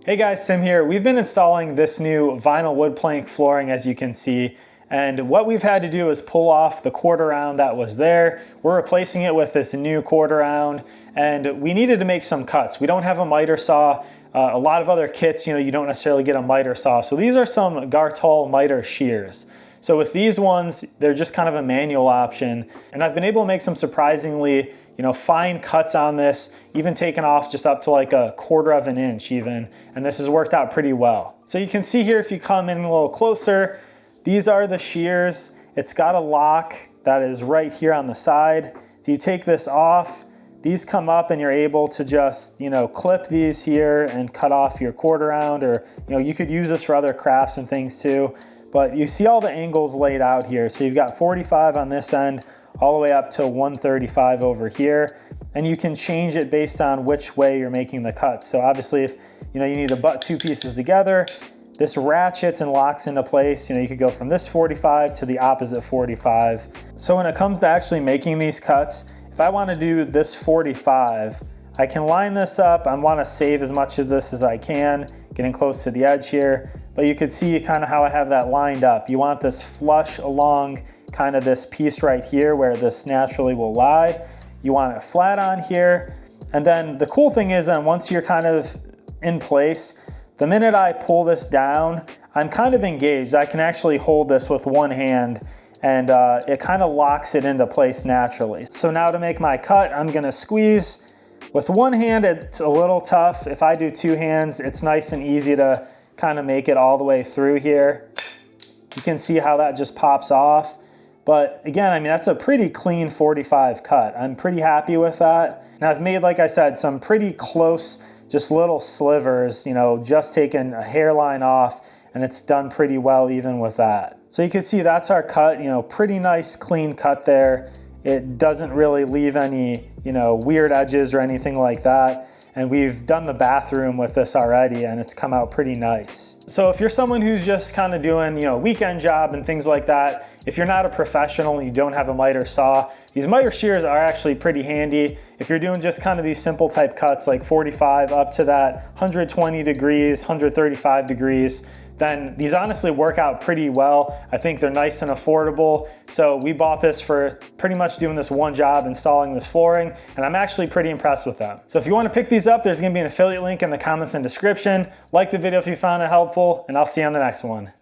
Hey guys, Tim here. We've been installing this new vinyl wood plank flooring, as you can see, and what we've had to do is pull off the quarter round that was there. We're replacing it with this new quarter round, and we needed to make some cuts. We don't have a miter saw. A lot of other kits, you don't necessarily get a miter saw. So these are some Gartol miter shears. So with these ones, they're just kind of a manual option, and I've been able to make some surprisingly fine cuts on this, even taken off just up to like a quarter of an inch even, and this has worked out pretty well. So you can see here, if you come in a little closer, these are the shears. It's got a lock that is right here on the side. If you take this off, these come up and you're able to just, clip these here and cut off your quarter round, or, you could use this for other crafts and things too. But you see all the angles laid out here. So you've got 45 on this end, all the way up to 135 over here. And you can change it based on which way you're making the cut. So obviously if you need to butt two pieces together, this ratchets and locks into place. You could go from this 45 to the opposite 45. So when it comes to actually making these cuts, if I want to do this 45, I can line this up. I want to save as much of this as I can, getting close to the edge here. But you can see kind of how I have that lined up. You want this flush along kind of this piece right here where this naturally will lie. You want it flat on here. And then the cool thing is that once you're kind of in place, the minute I pull this down, I'm kind of engaged. I can actually hold this with one hand, and it kind of locks it into place naturally. So now to make my cut, I'm gonna squeeze. With one hand, it's a little tough. If I do two hands, it's nice and easy to kind of make it all the way through here. You can see how that just pops off. But again, that's a pretty clean 45 cut. I'm pretty happy with that. Now I've made, like I said, some pretty close, just little slivers, just taking a hairline off, and it's done pretty well even with that. So you can see that's our cut, pretty nice clean cut there. It doesn't really leave any, weird edges or anything like that. And we've done the bathroom with this already, and it's come out pretty nice. So if you're someone who's just kind of doing, a weekend job and things like that, if you're not a professional and you don't have a miter saw, these miter shears are actually pretty handy. If you're doing just kind of these simple type cuts like 45 up to that 120 degrees, 135 degrees, then these honestly work out pretty well. I think they're nice and affordable. So we bought this for pretty much doing this one job, installing this flooring, and I'm actually pretty impressed with them. So if you want to pick these up, there's going to be an affiliate link in the comments and description. Like the video if you found it helpful, and I'll see you on the next one.